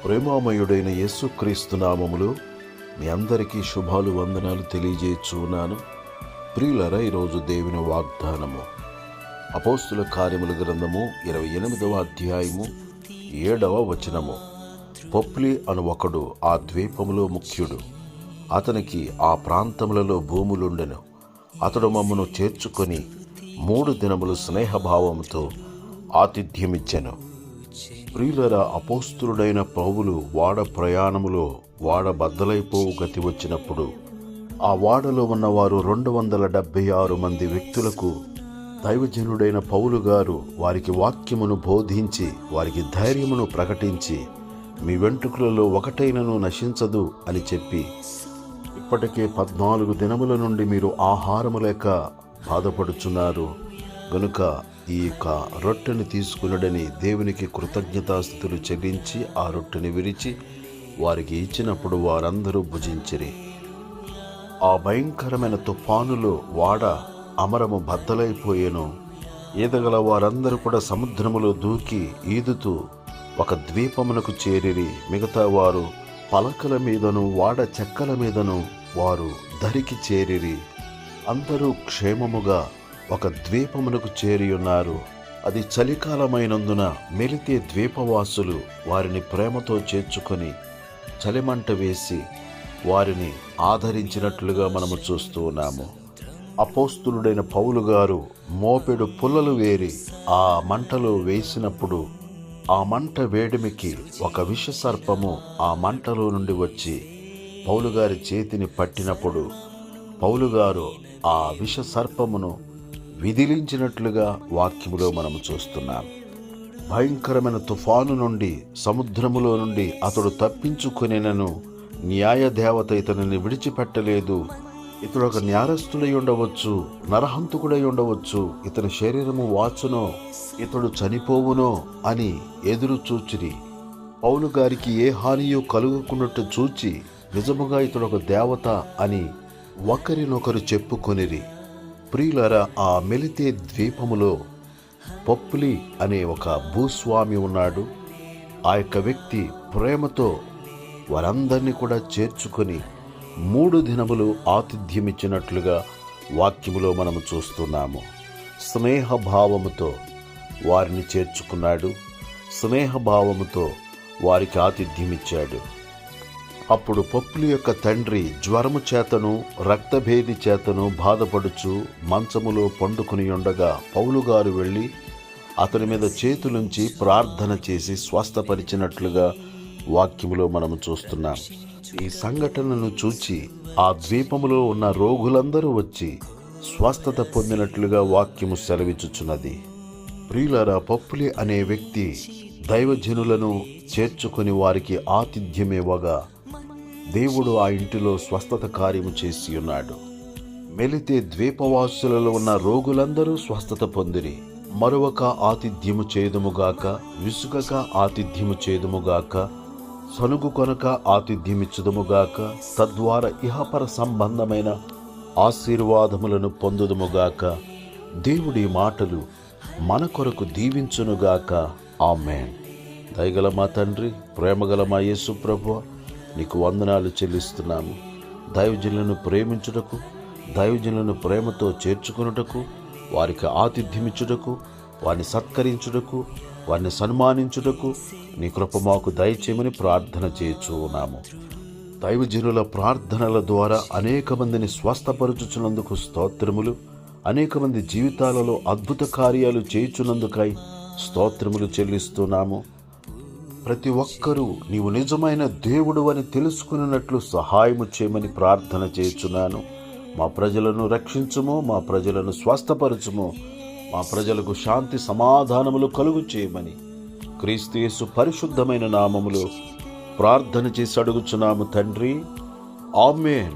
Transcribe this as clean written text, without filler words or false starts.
ప్రేమామయుడైన యేసుక్రీస్తు నామములో మీ అందరికీ శుభాలు వందనాలు తెలియజేస్తున్నాను. ప్రియులారా, ఈరోజు దేవుని వాగ్దానము అపోస్తుల కార్యముల గ్రంథము 28వ అధ్యాయము 7వ వచనము. పొప్లి అను ఒకడు ఆ ద్వీపములో ముఖ్యుడు. అతనికి ఆ ప్రాంతములలో భూములుండెను. అతడు మమ్మను చేర్చుకొని 3 దినములు స్నేహభావముతో ఆతిథ్యమిచ్చెను. ప్రియులరా, అపోస్తులుడైన పౌలు వాడ ప్రయాణములో వాడ బద్దలైపోవు గతి వచ్చినప్పుడు ఆ వాడలో ఉన్నవారు 276 మంది వ్యక్తులకు దైవజనుడైన పౌలు గారు వారికి వాక్యమును బోధించి వారికి ధైర్యమును ప్రకటించి, మీ వెంట్రుకలలో ఒకటైనను నశించదు అని చెప్పి, ఇప్పటికే 14 దినముల నుండి మీరు ఆహారము లేక బాధపడుచున్నారు గనుక ఈ యొక్క రొట్టెని తీసుకునడని దేవునికి కృతజ్ఞతాస్తుతులు చెల్లించి ఆ రొట్టెని విరిచి వారికి ఇచ్చినప్పుడు వారందరూ భుజించిరి. ఆ భయంకరమైన తుఫానులో వాడ అమరము బద్దలైపోయేను. ఈదగల వారందరూ కూడా సముద్రములో దూకి ఈదుతూ ఒక ద్వీపమునకు చేరిరి. మిగతా వారు పలకల మీదను వాడ చెక్కల మీదను వారు దరికి చేరిరి. అందరూ క్షేమముగా ఒక ద్వీపమునకు చేరి ఉన్నారు. అది చలికాలమైనందున మెలితే ద్వీపవాసులు వారిని ప్రేమతో చేర్చుకొని చలిమంట వేసి వారిని ఆదరించినట్లుగా మనము చూస్తూ ఉన్నాము. అపోస్తులుడైన పౌలు గారు మోపెడు పుల్లలు వేరి ఆ మంటలో వేసినప్పుడు ఆ మంట వేడిమికి ఒక విషసర్పము ఆ మంటలో నుండి వచ్చి పౌలు గారి చేతిని పట్టినప్పుడు పౌలు గారు ఆ విషసర్పమును విదిలించినట్లుగా వాక్యములో మనము చూస్తున్నాం. భయంకరమైన తుఫాను నుండి సముద్రములో నుండి అతడు తప్పించుకొనినను న్యాయదేవత ఇతనిని విడిచిపెట్టలేదు. ఇతడు ఒక నేరస్తుడై ఉండవచ్చు, నరహంతకుడై ఉండవచ్చు, ఇతని శరీరము వాచునో, ఇతడు చనిపోవునో అని ఎదురు చూచిరి. పౌలు గారికి ఏ హానియో కలుగుకున్నట్టు చూచి నిజముగా ఇతడు ఒక దేవత అని ఒకరినొకరు చెప్పుకొనిరి. ప్రియులారా, ఆ మెలితే ద్వీపములో పొప్లి అనే ఒక భూస్వామి ఉన్నాడు. ఆ యొక్క వ్యక్తి ప్రేమతో వారందరినీ కూడా చేర్చుకొని 3 దినములు ఆతిథ్యమిచ్చినట్లుగా వాక్యములో మనము చూస్తున్నాము. స్నేహభావముతో వారిని చేర్చుకున్నాడు. స్నేహభావముతో వారికి ఆతిథ్యమిచ్చాడు. అప్పుడు పొప్లి యొక్క తండ్రి జ్వరము చేతను రక్తభేది చేతను బాధపడుచు మంచములో పండుకుని ఉండగా పౌలు గారు వెళ్ళి అతని మీద చేతులుంచి ప్రార్థన చేసి స్వస్థపరిచినట్లుగా వాక్యములో మనము చూస్తున్నాం. ఈ సంఘటనను చూచి ఆ ద్వీపములో ఉన్న రోగులందరూ వచ్చి స్వస్థత పొందినట్లుగా వాక్యము సెలవిచ్చుచున్నది. ప్రియులారా, పొప్లి అనే వ్యక్తి దైవజనులను చేర్చుకొని వారికి ఆతిథ్యమివ్వగా దేవుడు ఆ ఇంటిలో స్వస్థత కార్యము చేసి ఉన్నాడు. మెలితే ద్వీపవాసులలో ఉన్న రోగులందరూ స్వస్థత పొందిరి. మరొక ఆతిథ్యము చేదుముగాక, విసుగక ఆతిథ్యము చేదుముగాక, సనుగు కొనక ఆతిథ్యమిచ్చుదుముగాక, తద్వారా ఇహపర సంబంధమైన ఆశీర్వాదములను పొందుదుముగాక. దేవుడి మాటలు మన కొరకు దీవించునుగాక. ఆమేన్. దయగల మా తండ్రి, ప్రేమగల మా యేసు ప్రభువా, నీకు వందనాలు చెల్లిస్తున్నాము. దైవజనులను ప్రేమించుటకు, దైవజనులను ప్రేమతో చేర్చుకున్నటకు, వారికి ఆతిథ్యమిచ్చుటకు, వారిని సత్కరించుటకు, వారిని సన్మానించుటకు నీ కృప మాకు దయచేయమని ప్రార్థన చేయుచున్నాము. దైవజనుల ప్రార్థనల ద్వారా అనేక మందిని స్వస్థపరచుచున్నందుకు స్తోత్రములు. అనేక మంది జీవితాలలో అద్భుత కార్యాలు చేయుచున్నందుకై స్తోత్రములు చెల్లిస్తున్నాము. ప్రతి ఒక్కరూ నీవు నిజమైన దేవుడు అని తెలుసుకున్నట్లు సహాయము చేయమని ప్రార్థన చేయుచున్నాను. మా ప్రజలను రక్షించుము, మా ప్రజలను స్వస్థపరచుము, మా ప్రజలకు శాంతి సమాధానములు కలుగు చేయమని క్రీస్తు యేసు పరిశుద్ధమైన నామములో ప్రార్థన చేసి అడుగుచున్నాము తండ్రి. ఆమేన్.